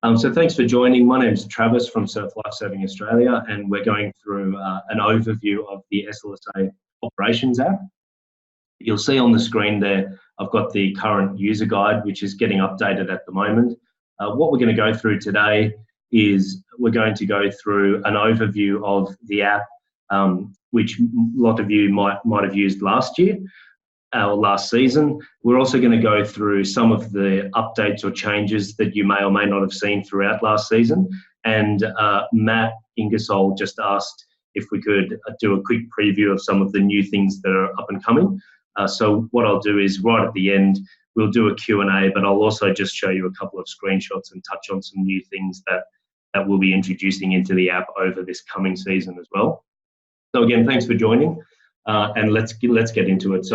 So thanks for joining. My name is Travis from Surf Lifesaving Australia, and we're going through an overview of the SLSA operations app. You'll see on the screen there, I've got the current user guide, which is getting updated at the moment. What we're going to go through today is we're going to go through an overview of the app, which a lot of you might have used last year. Our last season. We're also going to go through some of the updates or changes that you may or may not have seen throughout last season. And Matt Ingersoll just asked if we could do a quick preview of some of the new things that are up and coming. So what I'll do is right at the end, we'll do a Q&A, but I'll also just show you a couple of screenshots and touch on some new things that we'll be introducing into the app over this coming season as well. So again, thanks for joining, and let's get into it.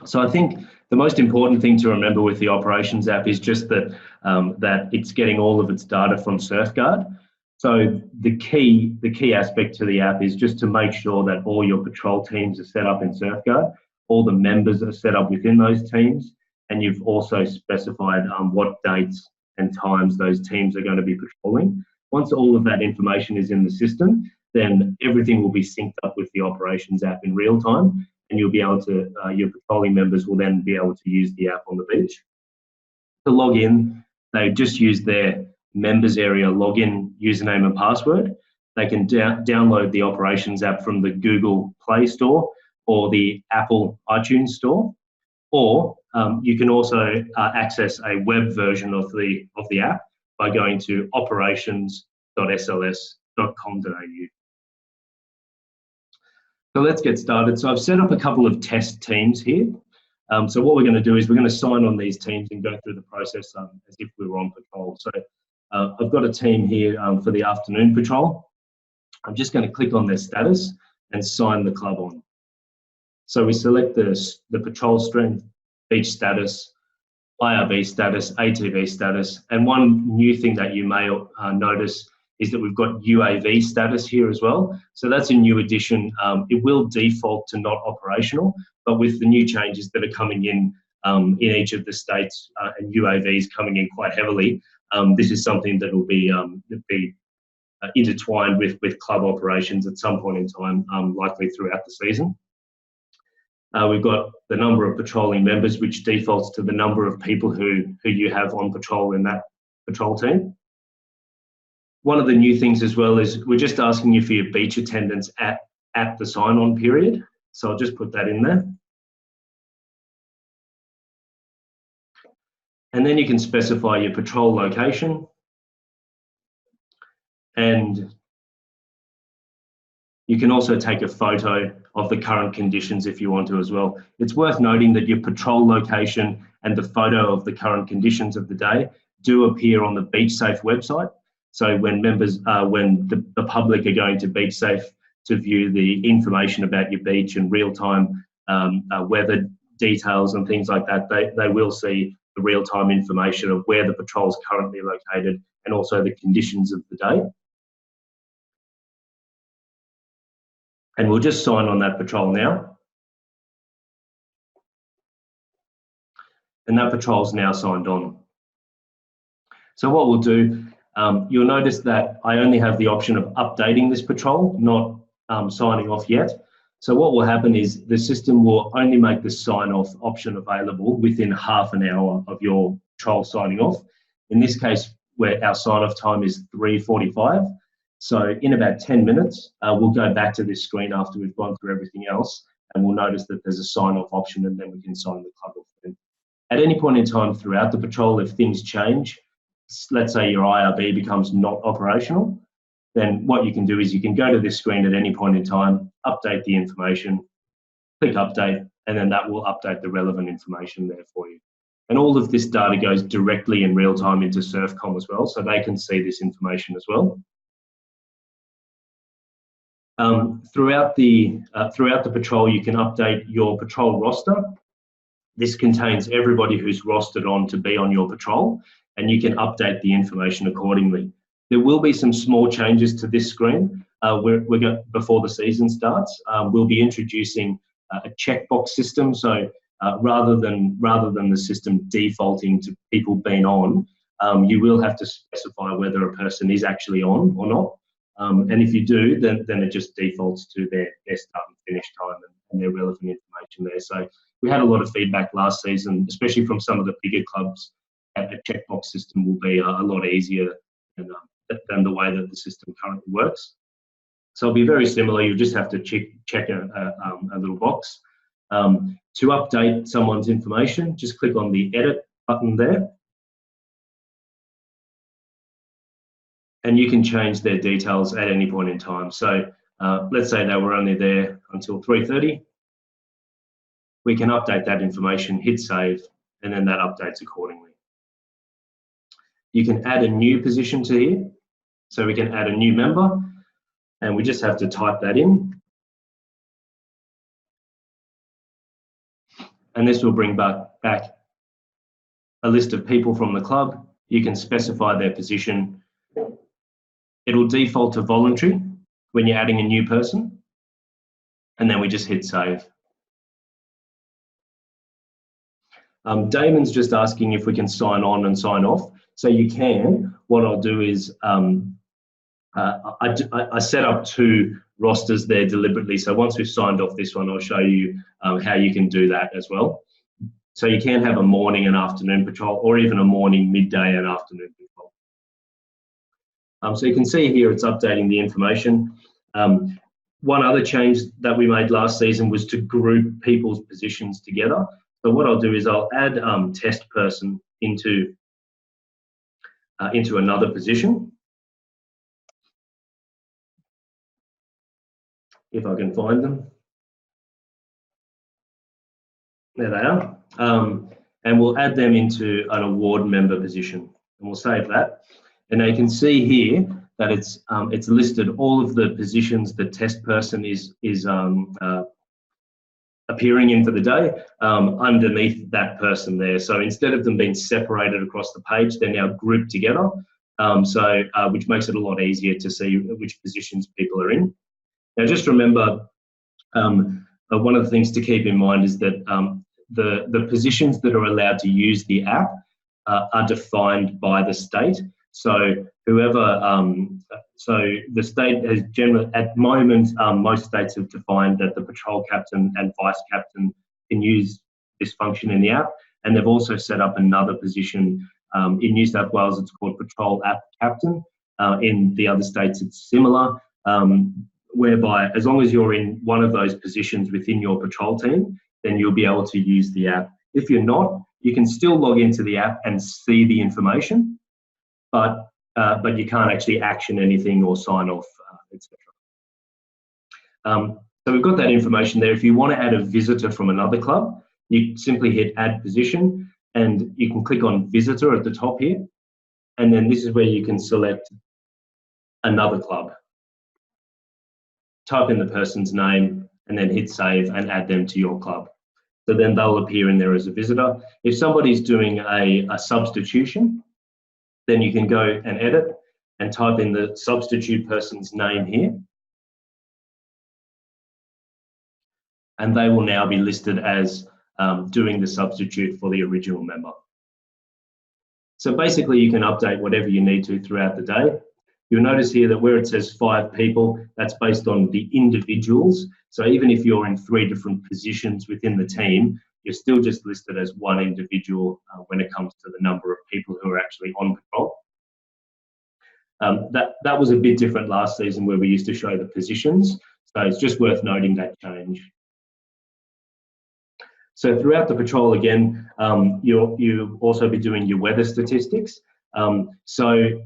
So I think the most important thing to remember with the operations app is just that that it's getting all of its data from SurfGuard. So the key aspect to the app is just to make sure that all your patrol teams are set up in SurfGuard, all the members are set up within those teams, and you've also specified what dates and times those teams are going to be patrolling. Once all of that information is in the system, then everything will be synced up with the operations app in real time. And you'll be able to, your patrolling members will then be able to use the app on the beach. To log in, they just use their members area login username and password. They can download the operations app from the Google Play Store or the Apple iTunes Store, or you can also access a web version of the app by going to operations.sls.com.au. So let's get started. So I've set up a couple of test teams here. So what we're going to do is we're going to sign on these teams and go through the process as if we were on patrol. So I've got a team here for the afternoon patrol. I'm just going to click on their status and sign the club on. So we select the patrol strength, beach status, IRB status, ATV status, and one new thing that you may notice is that we've got UAV status here as well. So that's a new addition. It will default to not operational, but with the new changes that are coming in each of the states and UAVs coming in quite heavily, this is something that will be intertwined with club operations at some point in time, likely throughout the season. We've got the number of patrolling members, which defaults to the number of people who you have on patrol in that patrol team. One of the new things as well is we're just asking you for your beach attendance at the sign-on period. So I'll just put that in there. And then you can specify your patrol location. And you can also take a photo of the current conditions if you want to as well. It's worth noting that your patrol location and the photo of the current conditions of the day do appear on the Beach Safe website. So when members, when the public are going to Beach Safe to view the information about your beach and real-time weather details and things like that, they will see the real-time information of where the patrol is currently located and also the conditions of the day. And we'll just sign on that patrol now. And that patrol is now signed on. So what we'll do, you'll notice that I only have the option of updating this patrol, not signing off yet. So what will happen is the system will only make the sign off option available within half an hour of your patrol signing off. In this case, where our sign off time is 3:45. So in about 10 minutes, we'll go back to this screen after we've gone through everything else, and we'll notice that there's a sign off option, and then we can sign the club off. At any point in time throughout the patrol, if things change, let's say your IRB becomes not operational, then what you can do is you can go to this screen at any point in time, update the information, click update, and then that will update the relevant information there for you. And all of this data goes directly in real time into SurfCom as well, so they can see this information as well. Throughout the patrol, you can update your patrol roster. This contains everybody who's rostered on to be on your patrol, and you can update the information accordingly. There will be some small changes to this screen before the season starts. We'll be introducing a checkbox system. So rather than the system defaulting to people being on, you will have to specify whether a person is actually on or not. And if you do, then it just defaults to their start and finish time and their relevant information there. So we had a lot of feedback last season, especially from some of the bigger clubs. A checkbox system will be a lot easier than the way that the system currently works. So it'll be very similar. You just have to check a little box. To update someone's information, just click on the edit button there. And you can change their details at any point in time. So let's say they were only there until 3:30. We can update that information, hit save, and then that updates accordingly. You can add a new position to here. So we can add a new member, and we just have to type that in. And this will bring back a list of people from the club. You can specify their position. It'll default to voluntary when you're adding a new person. And then we just hit save. Damon's just asking if we can sign on and sign off. So you can. What I'll do is I set up 2 rosters there deliberately. So once we've signed off this one, I'll show you how you can do that as well. So you can have a morning and afternoon patrol, or even a morning, midday and afternoon patrol. So you can see here it's updating the information. One other change that we made last season was to group people's positions together. So what I'll do is I'll add test person into another position. If I can find them. There they are. And we'll add them into an award member position, and we'll save that. And now you can see here that it's listed all of the positions the test person is appearing in for the day underneath that person there. So instead of them being separated across the page, they're now grouped together. Which makes it a lot easier to see which positions people are in. Now, just remember, one of the things to keep in mind is that the positions that are allowed to use the app are defined by the state. So so the state has generally, at the moment, most states have defined that the patrol captain and vice captain can use this function in the app, and they've also set up another position in New South Wales. It's called patrol app captain. In the other states, it's similar. Whereby as long as you're in one of those positions within your patrol team, then you'll be able to use the app. If you're not, you can still log into the app and see the information, but you can't actually action anything or sign off, etc. So we've got that information there. If you want to add a visitor from another club, you simply hit add position, and you can click on visitor at the top here. And then this is where you can select another club. Type in the person's name and then hit save and add them to your club. So then they'll appear in there as a visitor. If somebody's doing a substitution, then you can go and edit and type in the substitute person's name here. And they will now be listed as doing the substitute for the original member. So basically you can update whatever you need to throughout the day. You'll notice here that where it says 5 people, that's based on the individuals. So even if you're in 3 different positions within the team, you're still just listed as one individual when it comes to the number of people who are actually on patrol. That was a bit different last season where we used to show the positions. So it's just worth noting that change. So throughout the patrol again, you'll also be doing your weather statistics. So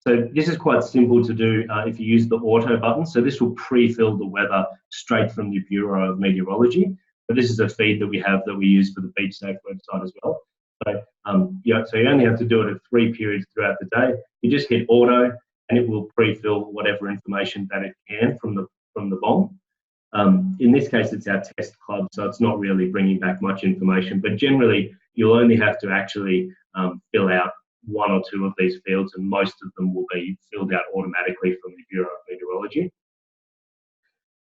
this is quite simple to do if you use the auto button. So this will pre-fill the weather straight from the Bureau of Meteorology. But this is a feed that we have that we use for the Beach Safe website as well. So, so you only have to do it at 3 periods throughout the day. You just hit auto and it will pre-fill whatever information that it can from the bomb. In this case, it's our test club, so it's not really bringing back much information. But generally, you'll only have to actually fill out 1 or 2 of these fields, and most of them will be filled out automatically from the Bureau of Meteorology.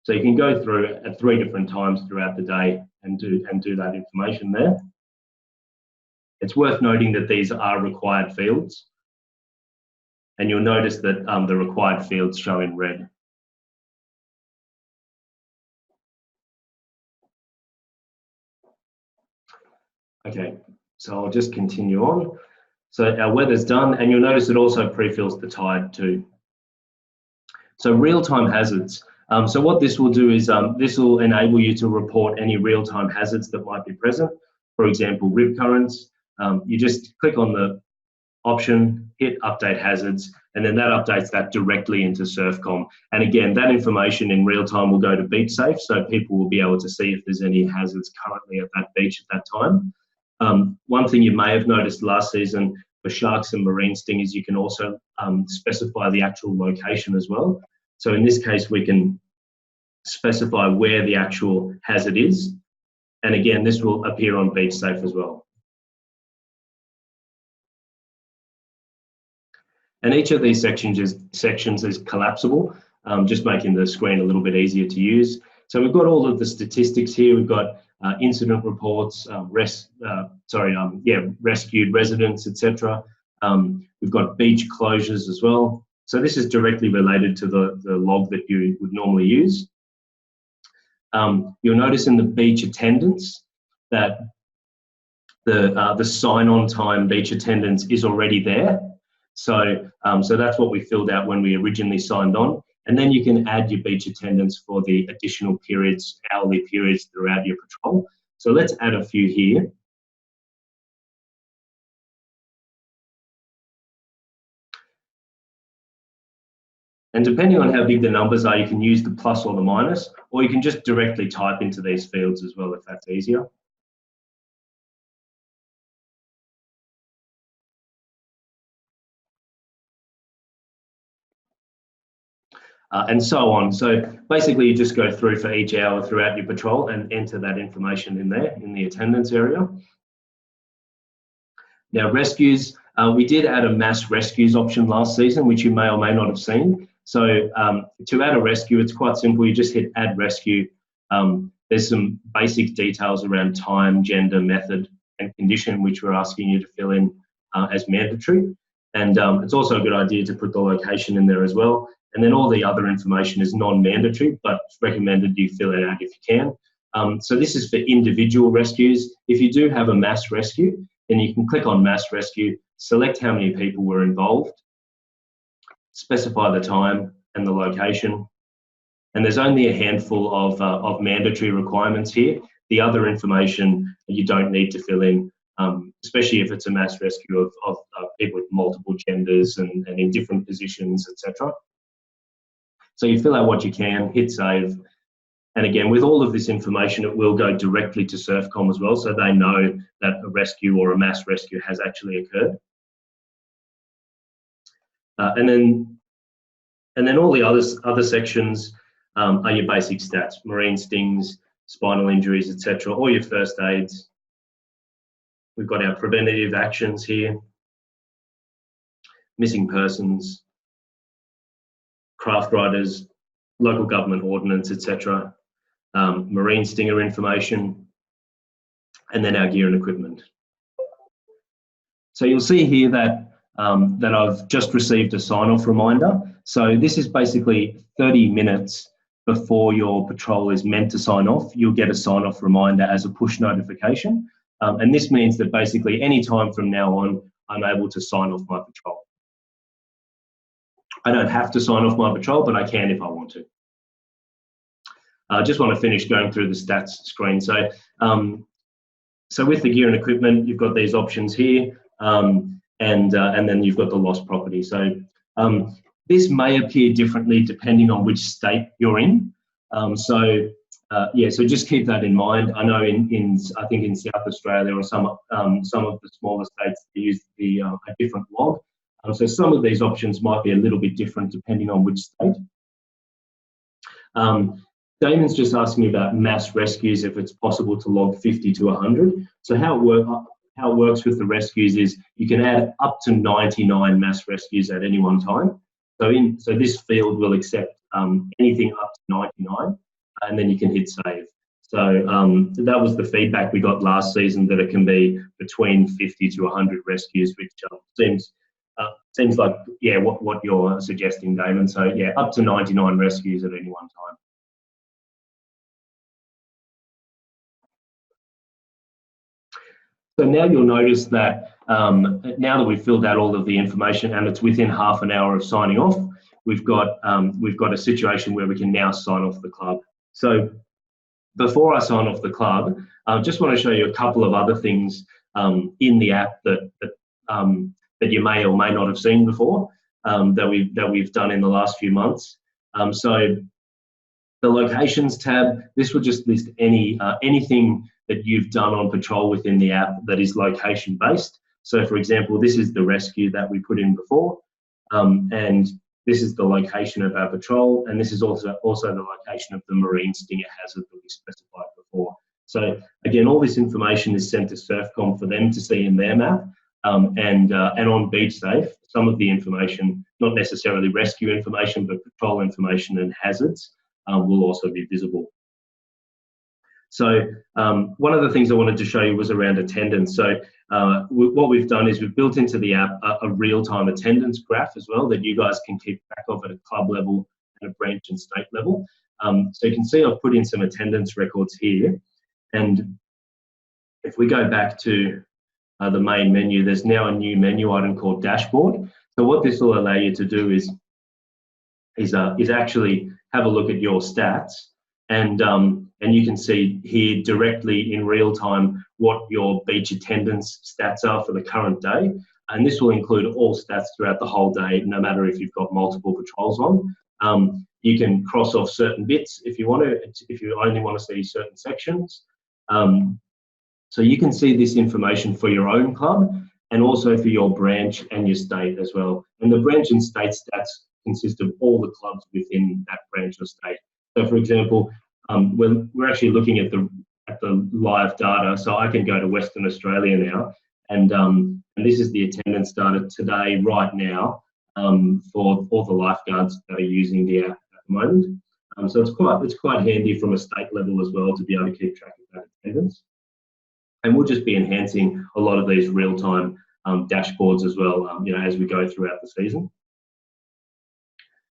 So you can go through at 3 different times throughout the day and do that information there. It's worth noting that these are required fields. and you'll notice that the required fields show in red. Okay, so I'll just continue on. So our weather's done, and you'll notice it also pre-fills the tide too. So real-time hazards. So what this will do is this will enable you to report any real-time hazards that might be present. For example, rip currents. You just click on the option, hit update hazards, and then that updates that directly into SurfCom. And again, that information in real time will go to beach safe, so people will be able to see if there's any hazards currently at that beach at that time. One thing you may have noticed last season for sharks and marine stingers, you can also specify the actual location as well. So in this case, we can specify where the actual hazard is. And again, this will appear on beach safe as well. And each of these sections is collapsible, just making the screen a little bit easier to use. So we've got all of the statistics here. We've got incident reports, rescued residents, etc. We've got beach closures as well. So this is directly related to the log that you would normally use. You'll notice in the beach attendance that the sign-on time beach attendance is already there. So that's what we filled out when we originally signed on. And then you can add your beach attendance for the additional periods, hourly periods throughout your patrol. So let's add a few here. And depending on how big the numbers are, you can use the plus or the minus, or you can just directly type into these fields as well if that's easier. And so on. So basically you just go through for each hour throughout your patrol and enter that information in there in the attendance area. Now rescues, we did add a mass rescues option last season, which you may or may not have seen. So to add a rescue, it's quite simple. You just hit add rescue. There's some basic details around time, gender, method, and condition, which we're asking you to fill in as mandatory. And it's also a good idea to put the location in there as well. And then all the other information is non-mandatory, but it's recommended you fill it out if you can. So this is for individual rescues. If you do have a mass rescue, then you can click on mass rescue, select how many people were involved, specify the time and the location. And there's only a handful of mandatory requirements here. The other information you don't need to fill in, especially if it's a mass rescue of people with multiple genders and in different positions, etc. So you fill out what you can, hit save. And again, with all of this information, it will go directly to SurfCom as well, so they know that a rescue or a mass rescue has actually occurred. And then all the other sections are your basic stats: marine stings, spinal injuries, etc., all your first aids. We've got our preventative actions here, missing persons, craft riders, local government ordnance, etc., marine stinger information, and then our gear and equipment. So you'll see here that I've just received a sign-off reminder. So this is basically 30 minutes before your patrol is meant to sign off. You'll get a sign-off reminder as a push notification. And this means that basically any time from now on, I'm able to sign off my patrol. I don't have to sign off my patrol, but I can if I want to. I just want to finish going through the stats screen. So, so with the gear and equipment, you've got these options here, and then you've got the lost property. So this may appear differently depending on which state you're in. So just keep that in mind. I know I think in South Australia or some of the smaller states, they use a different log. So some of these options might be a little bit different depending on which state. Damon's just asking about mass rescues, if it's possible to log 50 to 100. So how it works with the rescues is you can add up to 99 mass rescues at any one time. So this field will accept anything up to 99, and then you can hit save. So that was the feedback we got last season, that it can be between 50 to 100 rescues, which seems seems like, yeah, what you're suggesting, Damon. So yeah, up to 99 rescues at any one time. So now you'll notice that now that we've filled out all of the information and it's within half an hour of signing off, we've got a situation where we can now sign off the club. So before I sign off the club, I just want to show you a couple of other things in the app that you may or may not have seen before, that we've done in the last few months. So the locations tab, this will just list anything that you've done on patrol within the app that is location based. So for example, this is the rescue that we put in before, and this is the location of our patrol, and this is also the location of the marine stinger hazard that we specified before. So again, all this information is sent to SurfCom for them to see in their map, and on BeachSafe, some of the information, not necessarily rescue information, but patrol information and hazards will also be visible. So one of the things I wanted to show you was around attendance. So what we've done is we've built into the app a real-time attendance graph as well that you guys can keep track of at a club level and a branch and state level. So you can see I've put in some attendance records here. And if we go back to the main menu, there's now a new menu item called Dashboard. So what this will allow you to do is actually have a look at your stats, and you can see here directly in real time what your beach attendance stats are for the current day. And this will include all stats throughout the whole day, no matter if you've got multiple patrols on. You can cross off certain bits if you want to, if you only want to see certain sections. So you can see this information for your own club and also for your branch and your state as well. And the branch and state stats consist of all the clubs within that branch or state. So for example, we're actually looking at the live data. So I can go to Western Australia now, and this is the attendance data today, right now, for all the lifeguards that are using the app at the moment. So it's quite handy from a state level as well to be able to keep track of that attendance. And we'll just be enhancing a lot of these real-time dashboards as well, as we go throughout the season.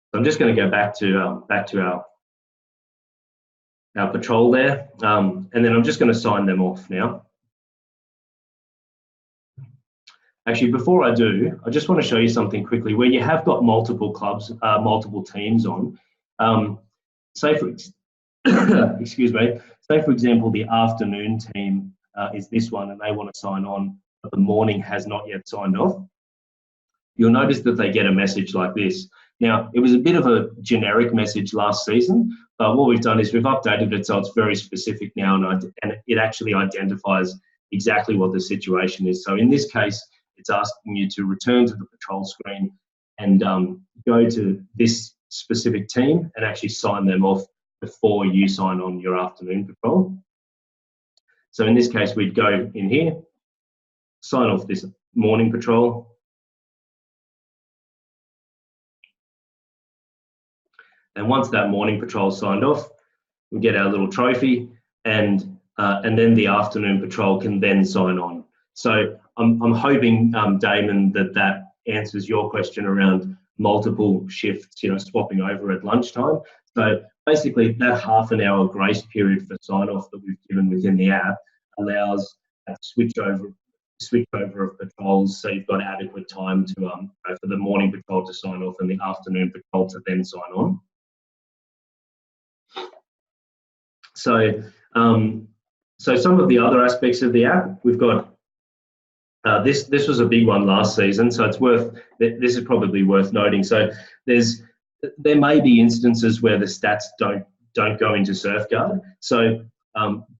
So I'm just going to go back to our patrol there, and then I'm just going to sign them off now. Actually, before I do, I just want to show you something quickly. Where you have got multiple clubs, multiple teams on, say for excuse me, say for example the afternoon team is this one, and they want to sign on, but the morning has not yet signed off. You'll notice that they get a message like this. Now, it was a bit of a generic message last season, but what we've done is we've updated it so it's very specific now, and it actually identifies exactly what the situation is. So in this case, it's asking you to return to the patrol screen and go to this specific team and actually sign them off before you sign on your afternoon patrol. So in this case, we'd go in here, sign off this morning patrol. And once that morning patrol signed off, we get our little trophy, and then the afternoon patrol can then sign on. So I'm hoping, Damon, that answers your question around multiple shifts, swapping over at lunchtime. So basically, that half an hour grace period for sign off that we've given within the app allows that switch over of patrols, so you've got adequate time to for the morning patrol to sign off and the afternoon patrol to then sign on. So, so some of the other aspects of the app, we've got this was a big one last season, so this is probably worth noting. So there may be instances where the stats don't go into SurfGuard. So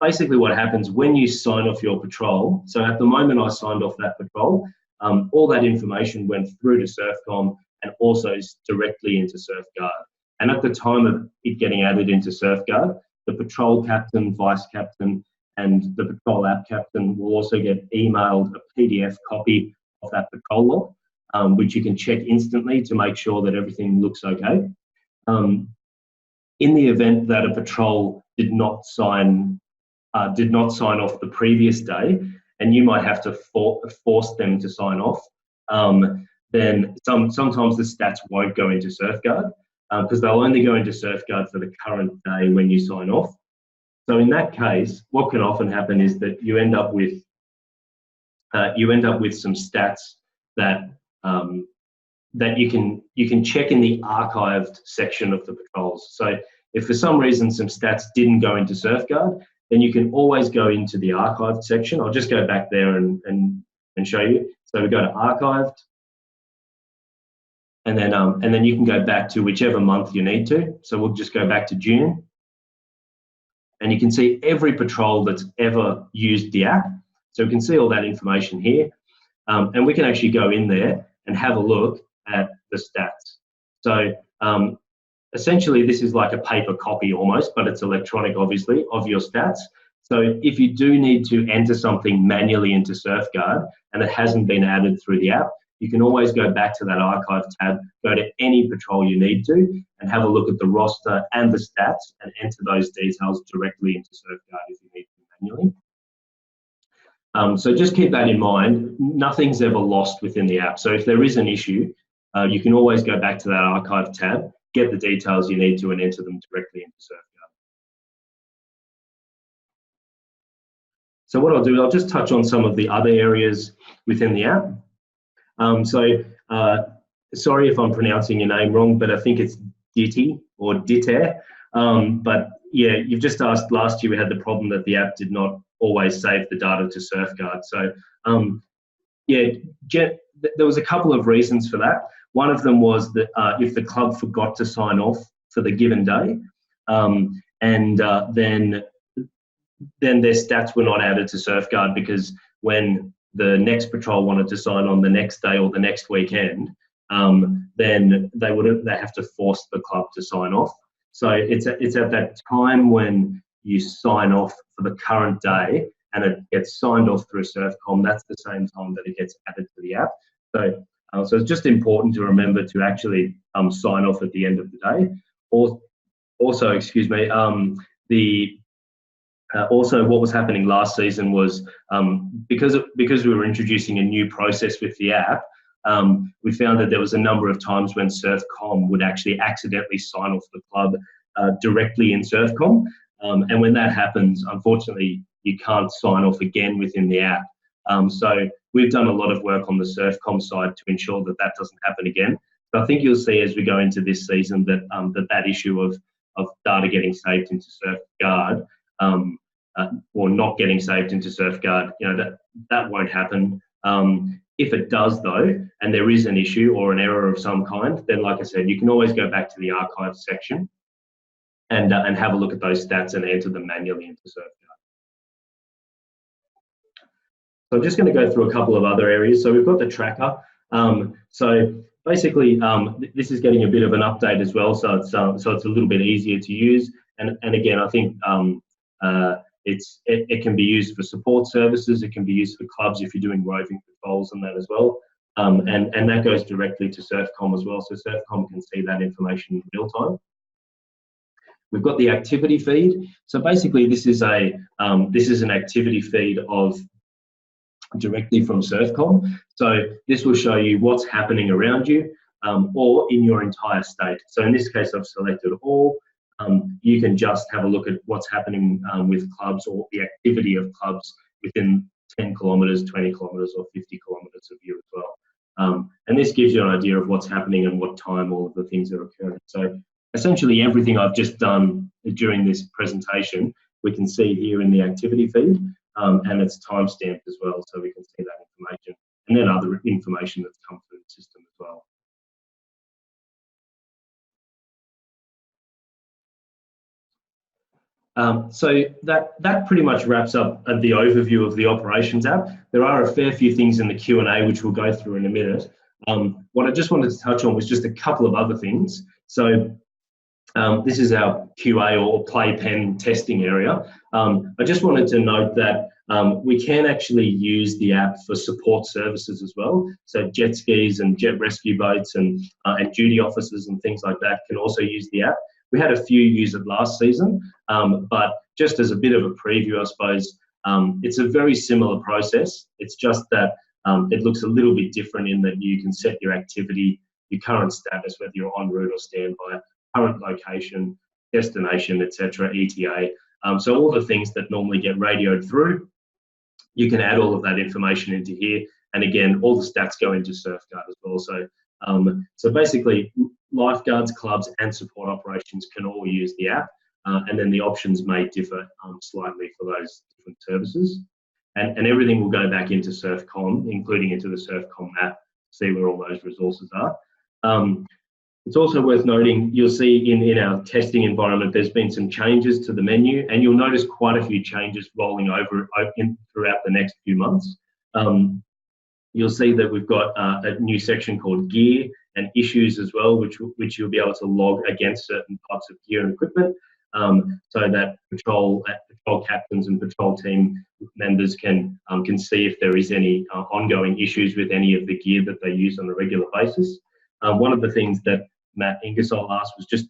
basically what happens when you sign off your patrol, so at the moment I signed off that patrol, all that information went through to SurfCom and also directly into SurfGuard. And at the time of it getting added into SurfGuard, the patrol captain, vice captain, and the patrol app captain will also get emailed a PDF copy of that patrol log, which you can check instantly to make sure that everything looks okay. In the event that a patrol did not sign off the previous day, and you might have to force them to sign off, then sometimes the stats won't go into SurfGuard because they'll only go into SurfGuard for the current day when you sign off. So in that case, what can often happen is that you end up with some stats that that you can check in the archived section of the patrols. So if for some reason some stats didn't go into SurfGuard, then you can always go into the archived section. I'll just go back there and show you. So we go to archived, and then you can go back to whichever month you need to. So we'll just go back to June, and you can see every patrol that's ever used the app. So we can see all that information here, and we can actually go in there and have a look at the stats. So essentially this is like a paper copy almost, but it's electronic obviously, of your stats. So if you do need to enter something manually into SurfGuard and it hasn't been added through the app, you can always go back to that archive tab, go to any patrol you need to, and have a look at the roster and the stats and enter those details directly into SurfGuard if you need to manually. So just keep that in mind. Nothing's ever lost within the app. So if there is an issue, you can always go back to that archive tab, get the details you need to, and enter them directly into SurfGuard. So what I'll do, I'll just touch on some of the other areas within the app. Sorry if I'm pronouncing your name wrong, but I think it's Ditti or Ditter. But yeah, you've just asked, last year we had the problem that the app did not always save the data to SurfGuard. So yeah, there was a couple of reasons for that. One of them was that if the club forgot to sign off for the given day, then their stats were not added to SurfGuard, because when the next patrol wanted to sign on the next day or the next weekend, then they have to force the club to sign off. So it's at that time when you sign off for the current day and it gets signed off through SurfCom, that's the same time that it gets added to the app. So it's just important to remember to actually sign off at the end of the day. Also, excuse me, also what was happening last season was because we were introducing a new process with the app, we found that there was a number of times when SurfCom would actually accidentally sign off the club directly in SurfCom. And when that happens, unfortunately, you can't sign off again within the app. So we've done a lot of work on the SurfCom side to ensure that that doesn't happen again. So I think you'll see as we go into this season that that issue of data getting saved into SurfGuard or not getting saved into SurfGuard, that won't happen. If it does though, and there is an issue or an error of some kind, then like I said, you can always go back to the archive section and have a look at those stats and enter them manually into SurfGuard. So I'm just going to go through a couple of other areas. So we've got the tracker. So basically, this is getting a bit of an update as well. So it's a little bit easier to use. And again, I think it can be used for support services. It can be used for clubs if you're doing roving patrols and that as well. And that goes directly to SurfCom as well. So SurfCom can see that information in real time. We've got the activity feed. So basically, this is an activity feed of directly from SurfCom. So this will show you what's happening around you or in your entire state. So in this case, I've selected all. You can just have a look at what's happening with clubs or the activity of clubs within 10 kilometres, 20 kilometres or 50 kilometres of you as well. And this gives you an idea of what's happening and what time all of the things are occurring. So essentially everything I've just done during this presentation, we can see here in the activity feed, and it's time-stamped as well, so we can see that information, and then other information that's come through the system as well. So that pretty much wraps up the overview of the Operations app. There are a fair few things in the Q&A which we'll go through in a minute. What I just wanted to touch on was just a couple of other things. So this is our QA or playpen testing area. I just wanted to note that we can actually use the app for support services as well. So jet skis and jet rescue boats and duty officers and things like that can also use the app. We had a few use it last season, but just as a bit of a preview, I suppose, it's a very similar process. It's just that It looks a little bit different in that you can set your activity, your current status, whether you're en route or standby, current location, destination, etc., ETA. So all the things that normally get radioed through, you can add all of that information into here. And again, all the stats go into SurfGuard as well. So basically, lifeguards, clubs, and support operations can all use the app. And then the options may differ slightly for those different services. And everything will go back into SurfCom, including into the SurfCom app, to see where all those resources are. It's also worth noting, you'll see in our testing environment, there's been some changes to the menu, and you'll notice quite a few changes rolling over throughout the next few months. You'll see that we've got a new section called gear and issues as well, which you'll be able to log against certain types of gear and equipment, so that patrol captains and patrol team members can see if there is any ongoing issues with any of the gear that they use on a regular basis. One of the things that Matt Ingersoll asked was just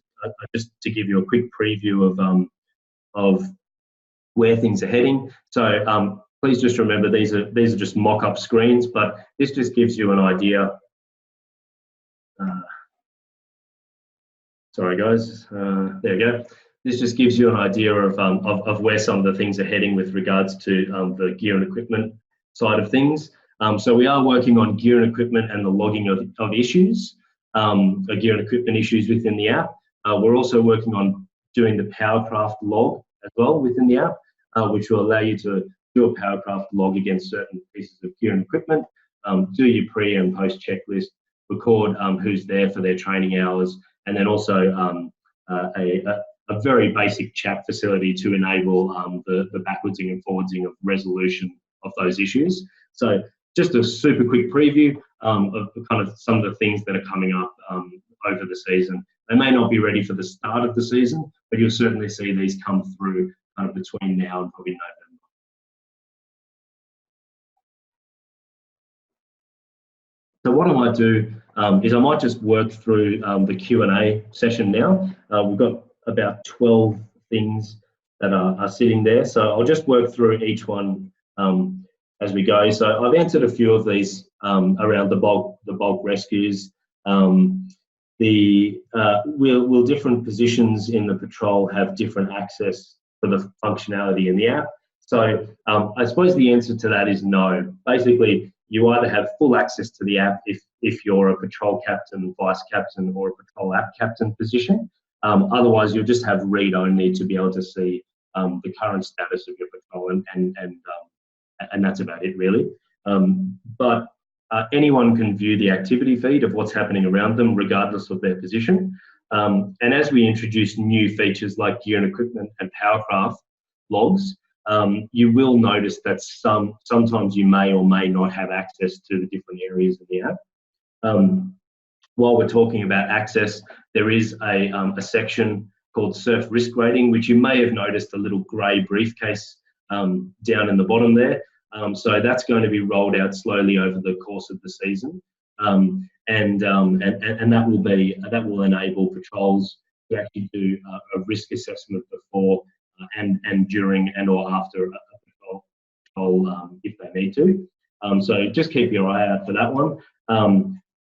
to give you a quick preview of where things are heading. So please just remember these are just mock-up screens, but this just gives you an idea. Sorry guys, there we go. This just gives you an idea of where some of the things are heading with regards to the gear and equipment side of things. So we are working on gear and equipment and the logging of issues, gear and equipment issues within the app. We're also working on doing the Powercraft log as well within the app, which will allow you to do a Powercraft log against certain pieces of gear and equipment, do your pre and post checklist, record who's there for their training hours, and then also a very basic chat facility to enable the backwardsing and forwardsing of resolution of those issues. So just a super quick preview of kind of some of the things that are coming up over the season. They may not be ready for the start of the season, but you'll certainly see these come through kind of between now and probably November. So what I might do is I might just work through the Q&A session now. We've got about 12 things that are sitting there. So I'll just work through each one as we go. So I've answered a few of these around the bulk rescues. Will different positions in the patrol have different access for the functionality in the app? So I suppose the answer to that is no. Basically, you either have full access to the app if you're a patrol captain, vice captain, or a patrol app captain position. Otherwise, you'll just have read only to be able to see the current status of your patrol, and that's about it really. But anyone can view the activity feed of what's happening around them, regardless of their position. And as we introduce new features like gear and equipment and Powercraft logs, you will notice that sometimes you may or may not have access to the different areas of the app. While we're talking about access, there is a section called Surf Risk Rating, which you may have noticed a little grey briefcase down in the bottom there. So that's going to be rolled out slowly over the course of the season, and that will enable patrols to actually do a risk assessment before and during and or after a patrol if they need to. So just keep your eye out for that one.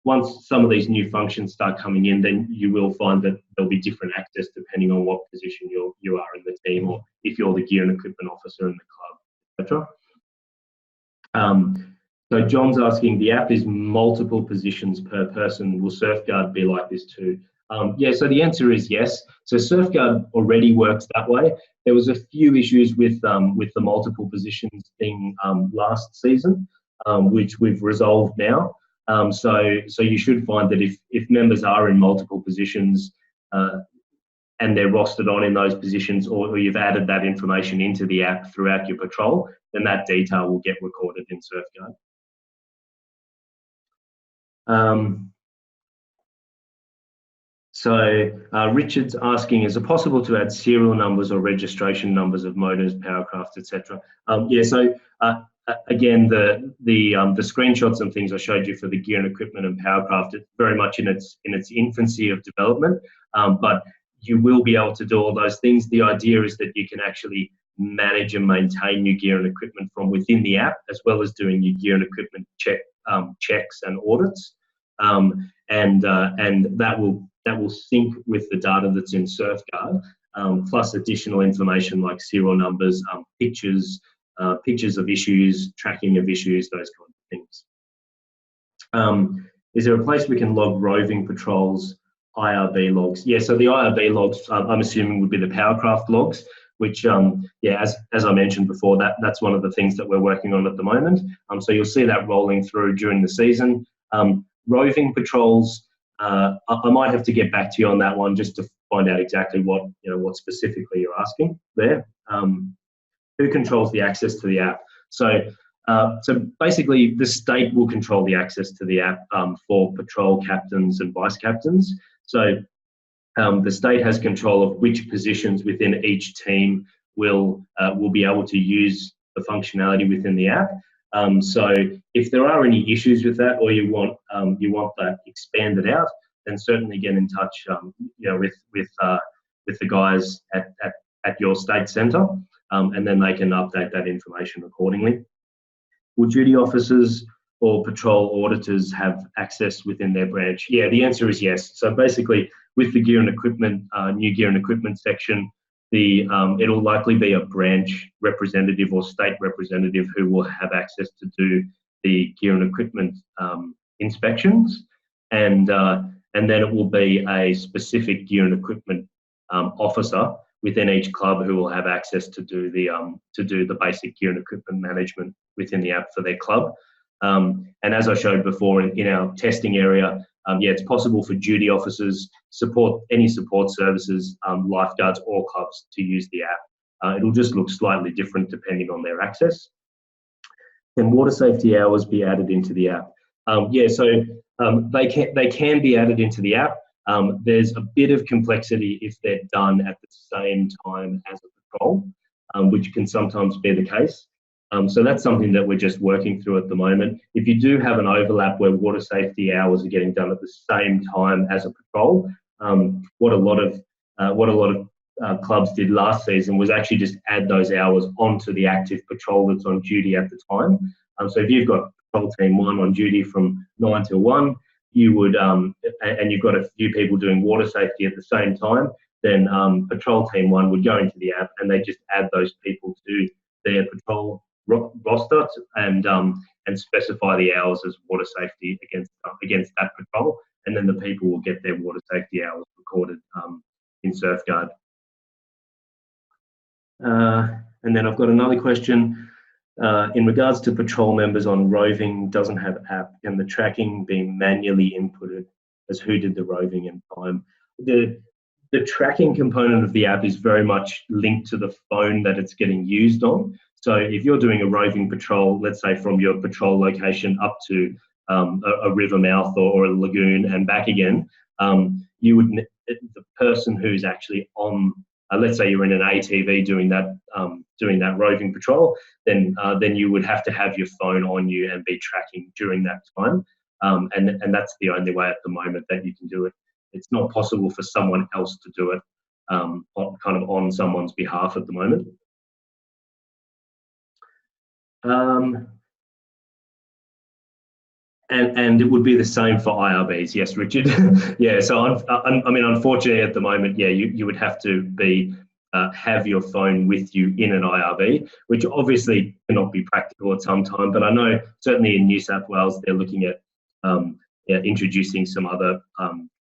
Once some of these new functions start coming in, then you will find that there'll be different access depending on what position you are in the team, or if you're the gear and equipment officer in the club, etc. So John's asking, the app is multiple positions per person. Will SurfGuard be like this too? Yeah, so the answer is yes. So SurfGuard already works that way. There was a few issues with the multiple positions thing last season, which we've resolved now. So you should find that if members are in multiple positions and they're rostered on in those positions, or you've added that information into the app throughout your patrol, then that detail will get recorded in SurfGuard. So Richard's asking, is it possible to add serial numbers or registration numbers of motors, Powercraft, etc.? Yeah, so again, the screenshots and things I showed you for the gear and equipment and Powercraft, it's very much in its infancy of development, but you will be able to do all those things. The idea is that you can actually manage and maintain your gear and equipment from within the app, as well as doing your gear and equipment checks and audits. And that will sync with the data that's in SurfGuard, plus additional information like serial numbers, pictures of issues, tracking of issues, those kinds of things. Is there a place we can log roving patrols, IRB logs? Yeah, so the IRB logs, I'm assuming would be the Powercraft logs, which, yeah, as I mentioned before, that's one of the things that we're working on at the moment. So you'll see that rolling through during the season. Roving patrols, I might have to get back to you on that one just to find out exactly what specifically you're asking there. Who controls the access to the app? So basically, the state will control the access to the app for patrol captains and vice captains. So the state has control of which positions within each team will be able to use the functionality within the app. So if there are any issues with that, or you want that expanded out, then certainly get in touch, with the guys at your state centre, and then they can update that information accordingly. Will duty officers or patrol auditors have access within their branch? Yeah, the answer is yes. So basically, with the gear and equipment, new gear and equipment section, it'll likely be a branch representative or state representative who will have access to do the gear and equipment inspections, and then it will be a specific gear and equipment officer within each club who will have access to do the basic gear and equipment management within the app for their club. And as I showed before in our testing area, yeah, it's possible for duty officers, any support services, lifeguards or clubs to use the app. It'll just look slightly different depending on their access. Can water safety hours be added into the app? Yeah, so they can be added into the app. There's a bit of complexity if they're done at the same time as a patrol, which can sometimes be the case. So that's something that we're just working through at the moment. If you do have an overlap where water safety hours are getting done at the same time as a patrol, what a lot of clubs did last season was actually just add those hours onto the active patrol that's on duty at the time. So if you've got patrol team 1 on duty from 9 till 1, you would, and you've got a few people doing water safety at the same time, then patrol team 1 would go into the app and they just add those people to their patrol roster and specify the hours as water safety against that patrol, and then the people will get their water safety hours recorded in SurfGuard. And then I've got another question. In regards to patrol members on roving doesn't have app, can the tracking be manually inputted as who did the roving and time? The tracking component of the app is very much linked to the phone that it's getting used on. So if you're doing a roving patrol, let's say from your patrol location up to a river mouth or a lagoon and back again, the person who's actually on, let's say you're in an ATV doing that roving patrol, then you would have to have your phone on you and be tracking during that time, and that's the only way at the moment that you can do it. It's not possible for someone else to do it on someone's behalf at the moment. And it would be the same for IRBs, yes, Richard. Yeah, so I mean, unfortunately at the moment, yeah, you would have to have your phone with you in an IRB, which obviously cannot be practical at some time, but I know certainly in New South Wales they're looking at introducing some other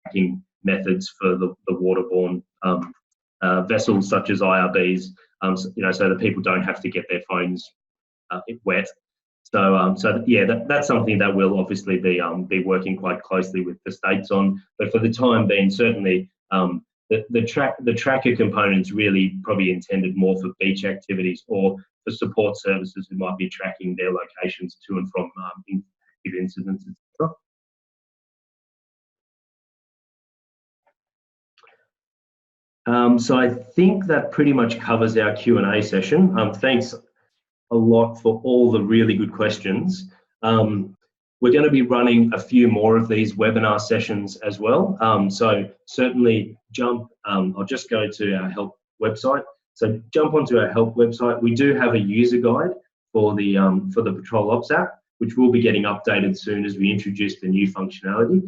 tracking methods for the waterborne vessels such as IRBs, so that people don't have to get their phones wet. So yeah, that's something that we'll obviously be working quite closely with the states on. But for the time being, certainly the tracker component's really probably intended more for beach activities or for support services who might be tracking their locations to and from active incidents, etc. So I think that pretty much covers our Q&A session. Thanks a lot for all the really good questions. We're going to be running a few more of these webinar sessions as well. So certainly I'll just go to our help website. So jump onto our help website. We do have a user guide for the Patrol Ops app, which will be getting updated soon as we introduce the new functionality.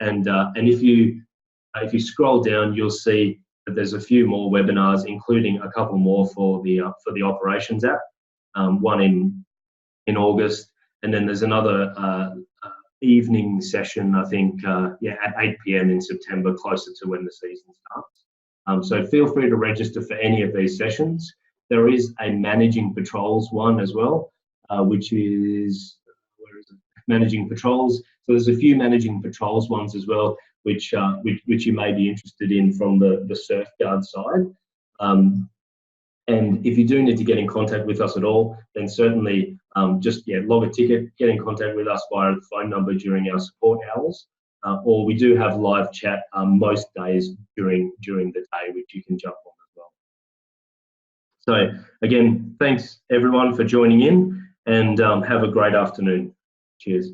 And if you scroll down, you'll see that there's a few more webinars, including a couple more for the operations app. One in August, and then there's another evening session, I think, at 8 p.m. in September, closer to when the season starts. So feel free to register for any of these sessions. There is a managing patrols one as well, which is, where is it? Managing patrols. So there's a few managing patrols ones as well, which you may be interested in from the surf guard side. And if you do need to get in contact with us at all, then certainly just log a ticket, get in contact with us via the phone number during our support hours, or we do have live chat most days during the day, which you can jump on as well. So again, thanks everyone for joining in, and have a great afternoon. Cheers.